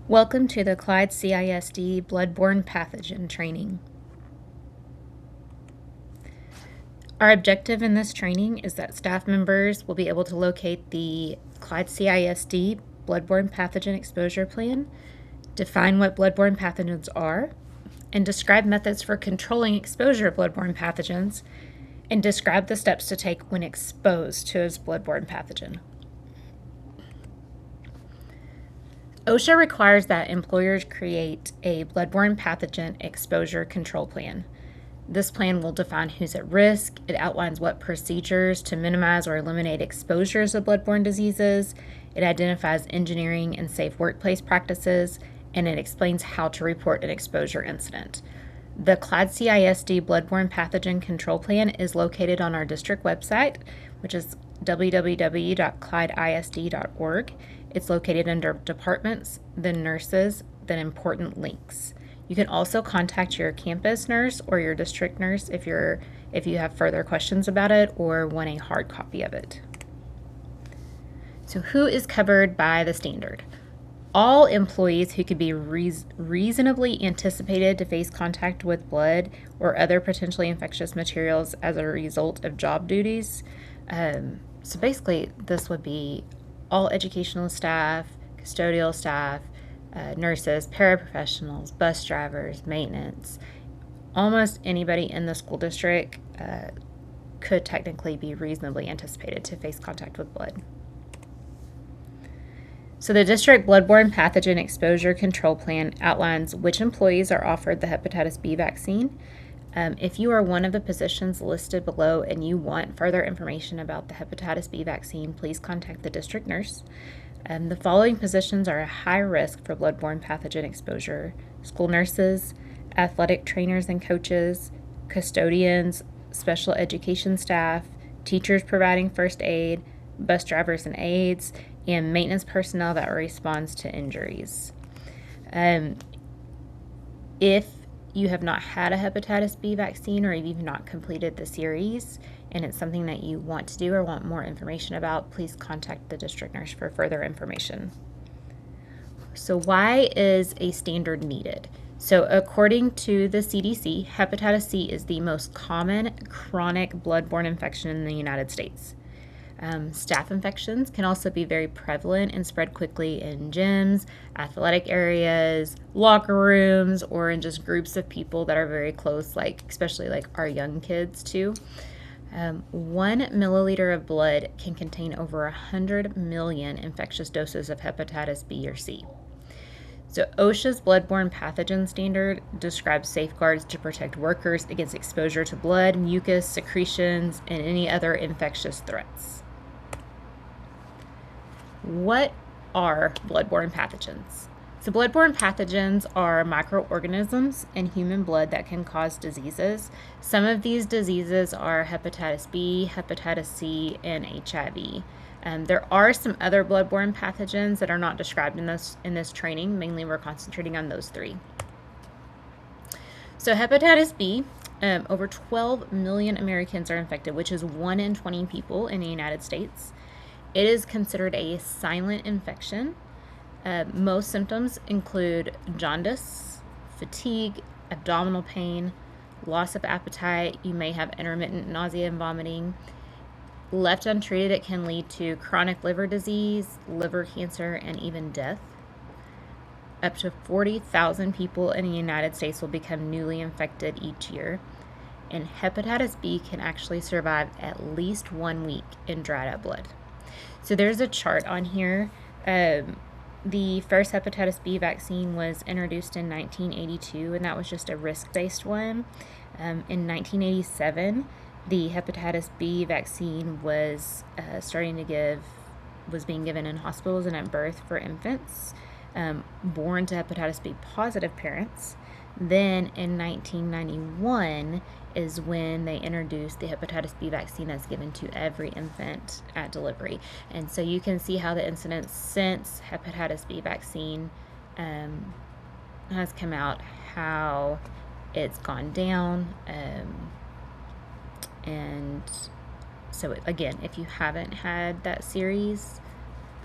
Welcome to the Clyde CISD Bloodborne Pathogen training. Our objective in this training is that staff members will be able to locate the Clyde CISD Bloodborne Pathogen Exposure Plan, define what bloodborne pathogens are, and describe methods for controlling exposure of bloodborne pathogens, and describe the steps to take when exposed to a bloodborne pathogen. OSHA requires that employers create a bloodborne pathogen exposure control plan. This plan will define who's at risk. It outlines what procedures to minimize or eliminate exposures of bloodborne diseases. It identifies engineering and safe workplace practices, and it explains how to report an exposure incident. The Clyde CISD Bloodborne Pathogen Control Plan is located on our district website, which is www.clydeisd.org. It's located under Departments, then Nurses, then Important Links. You can also contact your campus nurse or your district nurse if you have further questions about it or want a hard copy of it. So who is covered by the standard? All employees who could be reasonably anticipated to face contact with blood or other potentially infectious materials as a result of job duties. So basically, this would be all educational staff, custodial staff, nurses, paraprofessionals, bus drivers, maintenance. Almost anybody in the school district could technically be reasonably anticipated to face contact with blood. So the district bloodborne pathogen exposure control plan outlines which employees are offered the hepatitis B vaccine. If you are one of the positions listed below and you want further information about the hepatitis B vaccine, please contact the district nurse. The following positions are a high risk for bloodborne pathogen exposure: school nurses, athletic trainers and coaches, custodians, special education staff, teachers providing first aid, bus drivers and aides, and maintenance personnel that responds to injuries. If you have not had a hepatitis B vaccine, or if you've not completed the series and it's something that you want to do or want more information about, please contact the district nurse for further information. So why is a standard needed? So according to the CDC, hepatitis C is the most common chronic bloodborne infection in the United States. Staph infections can also be very prevalent and spread quickly in gyms, athletic areas, locker rooms, or in just groups of people that are very close, especially our young kids too. 1 milliliter of blood can contain over 100 million infectious doses of hepatitis B or C. So OSHA's bloodborne pathogen standard describes safeguards to protect workers against exposure to blood, mucus, secretions, and any other infectious threats. What are bloodborne pathogens? So bloodborne pathogens are microorganisms in human blood that can cause diseases. Some of these diseases are hepatitis B, hepatitis C, and HIV. There are some other bloodborne pathogens that are not described in this training. Mainly we're concentrating on those three. So hepatitis B, over 12 million Americans are infected, which is 1 in 20 people in the United States. It is considered a silent infection. Most symptoms include jaundice, fatigue, abdominal pain, loss of appetite. You may have intermittent nausea and vomiting. Left untreated, it can lead to chronic liver disease, liver cancer, and even death. Up to 40,000 people in the United States will become newly infected each year. And hepatitis B can actually survive at least 1 week in dried up blood. So there's a chart on here. The first hepatitis B vaccine was introduced in 1982, and that was just a risk-based one. In 1987, the hepatitis B vaccine was being given in hospitals and at birth for infants born to hepatitis B positive parents. Then in 1991 is when they introduced the hepatitis B vaccine that's given to every infant at delivery. And so you can see how the incidence since hepatitis B vaccine has come out, how it's gone down. And so again, if you haven't had that series,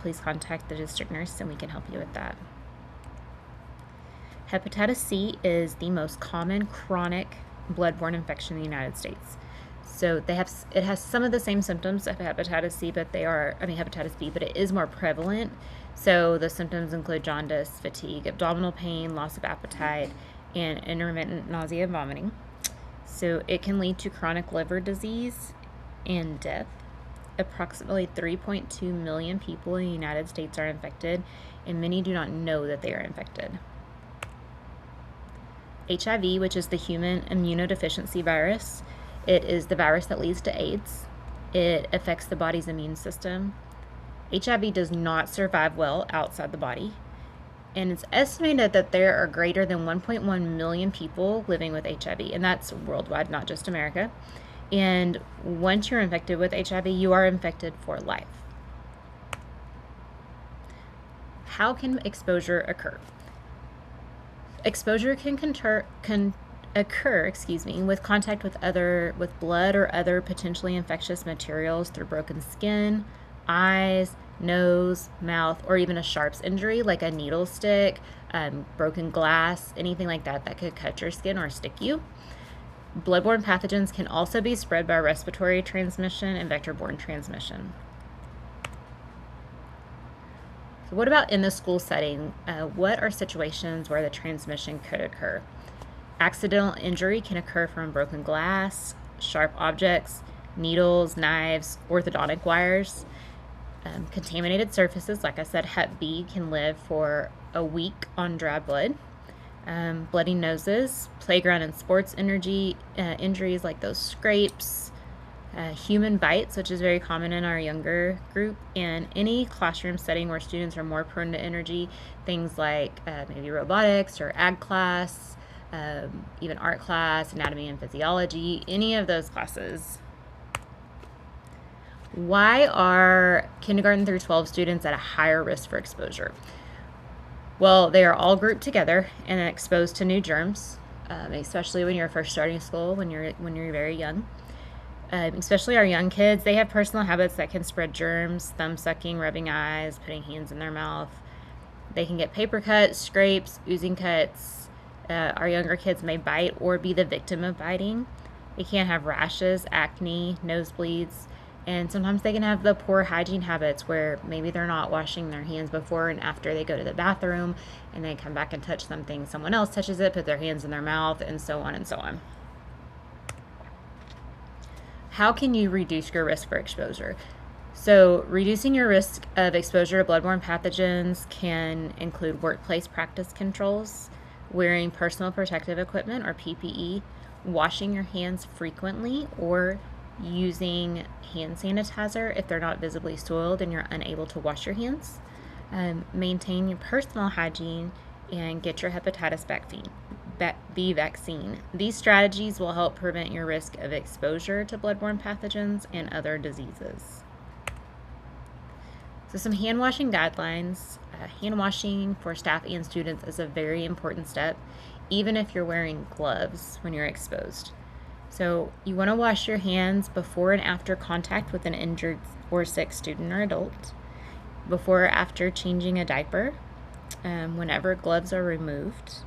please contact the district nurse and we can help you with that. Hepatitis C is the most common chronic bloodborne infection in the United States. So it has some of the same symptoms of hepatitis C, but hepatitis B, but it is more prevalent. So the symptoms include jaundice, fatigue, abdominal pain, loss of appetite, and intermittent nausea and vomiting. So it can lead to chronic liver disease and death. Approximately 3.2 million people in the United States are infected, and many do not know that they are infected. HIV, which is the human immunodeficiency virus, it is the virus that leads to AIDS. It affects the body's immune system. HIV does not survive well outside the body, and it's estimated that there are greater than 1.1 million people living with HIV, and that's worldwide, not just America. And once you're infected with HIV, you are infected for life. How can exposure occur? Exposure can occur with contact with blood or other potentially infectious materials through broken skin, eyes, nose, mouth, or even a sharps injury like a needle stick, broken glass, anything like that could cut your skin or stick you. Bloodborne pathogens can also be spread by respiratory transmission and vector-borne transmission. So what about in the school setting? What are situations where the transmission could occur? Accidental injury can occur from broken glass, sharp objects, needles, knives, orthodontic wires. Contaminated surfaces, like I said, Hep B can live for a week on dry blood. Bloody noses, playground and sports injuries like those scrapes, human bites, which is very common in our younger group, and any classroom setting where students are more prone to injury, things like maybe robotics or ag class, even art class, anatomy and physiology, any of those classes. Why are kindergarten through 12 students at a higher risk for exposure? Well, they are all grouped together and exposed to new germs, especially when you're first starting school, when you're very young. Especially our young kids, they have personal habits that can spread germs: thumb sucking, rubbing eyes, putting hands in their mouth. They can get paper cuts, scrapes, oozing cuts. Our younger kids may bite or be the victim of biting. They can have rashes, acne, nosebleeds, and sometimes they can have the poor hygiene habits where maybe they're not washing their hands before and after they go to the bathroom, and they come back and touch something. Someone else touches it, put their hands in their mouth, and so on and so on. How can you reduce your risk for exposure? So reducing your risk of exposure to bloodborne pathogens can include workplace practice controls, wearing personal protective equipment or PPE, washing your hands frequently, or using hand sanitizer if they're not visibly soiled and you're unable to wash your hands. Maintain your personal hygiene and get your hepatitis B vaccine. These strategies will help prevent your risk of exposure to bloodborne pathogens and other diseases. So some hand washing guidelines. Hand washing for staff and students is a very important step, even if you're wearing gloves when you're exposed. So you want to wash your hands before and after contact with an injured or sick student or adult, before or after changing a diaper, whenever gloves are removed,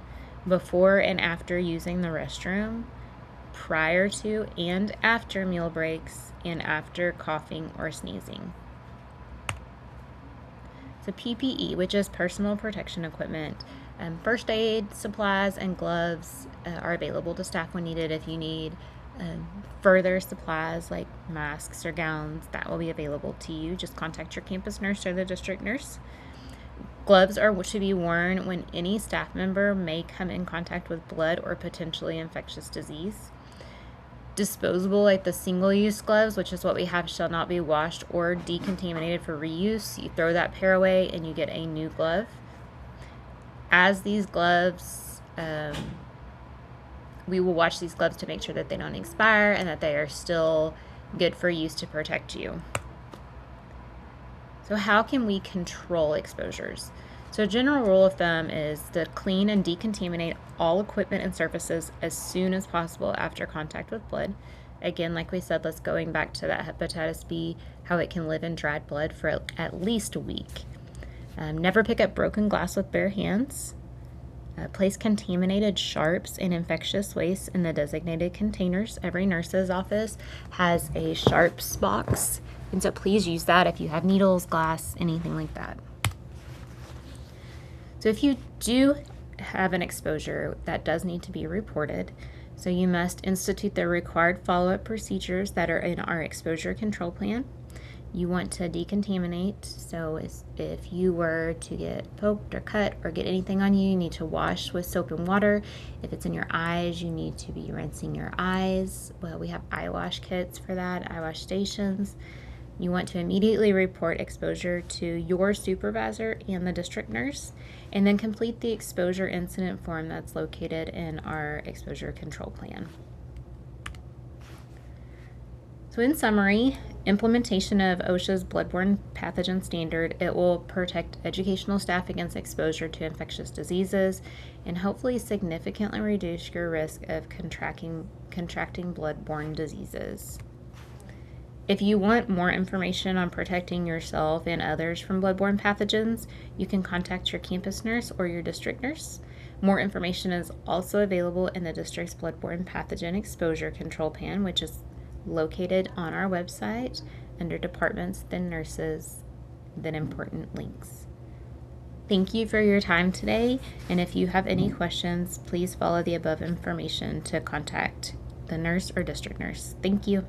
before and after using the restroom, prior to and after meal breaks, and after coughing or sneezing. So PPE, which is personal protection equipment, first aid supplies and gloves are available to staff when needed. If you need further supplies like masks or gowns, that will be available to you. Just contact your campus nurse or the district nurse. Gloves are to be worn when any staff member may come in contact with blood or potentially infectious disease. Disposable, like the single-use gloves, which is what we have, shall not be washed or decontaminated for reuse. You throw that pair away and you get a new glove. As these gloves, we will watch these gloves to make sure that they don't expire and that they are still good for use to protect you. So how can we control exposures? So a general rule of thumb is to clean and decontaminate all equipment and surfaces as soon as possible after contact with blood. Again, like we said, let's going back to that hepatitis B, how it can live in dried blood for at least a week. Never pick up broken glass with bare hands. Place contaminated sharps and infectious waste in the designated containers. Every nurse's office has a sharps box, and so please use that if you have needles, glass, anything like that. So if you do have an exposure, that does need to be reported. So you must institute the required follow-up procedures that are in our exposure control plan. You want to decontaminate, so if you were to get poked or cut or get anything on you, you need to wash with soap and water. If it's in your eyes, you need to be rinsing your eyes. Well, we have eye wash kits for that, eye wash stations. You want to immediately report exposure to your supervisor and the district nurse, and then complete the exposure incident form that's located in our exposure control plan. So in summary, implementation of OSHA's Bloodborne Pathogen Standard, it will protect educational staff against exposure to infectious diseases and hopefully significantly reduce your risk of contracting bloodborne diseases. If you want more information on protecting yourself and others from bloodborne pathogens, you can contact your campus nurse or your district nurse. More information is also available in the district's Bloodborne Pathogen Exposure Control Plan, which is located on our website under Departments, then Nurses, then Important Links. Thank you for your time today, and if you have any questions, please follow the above information to contact the nurse or district nurse. Thank you.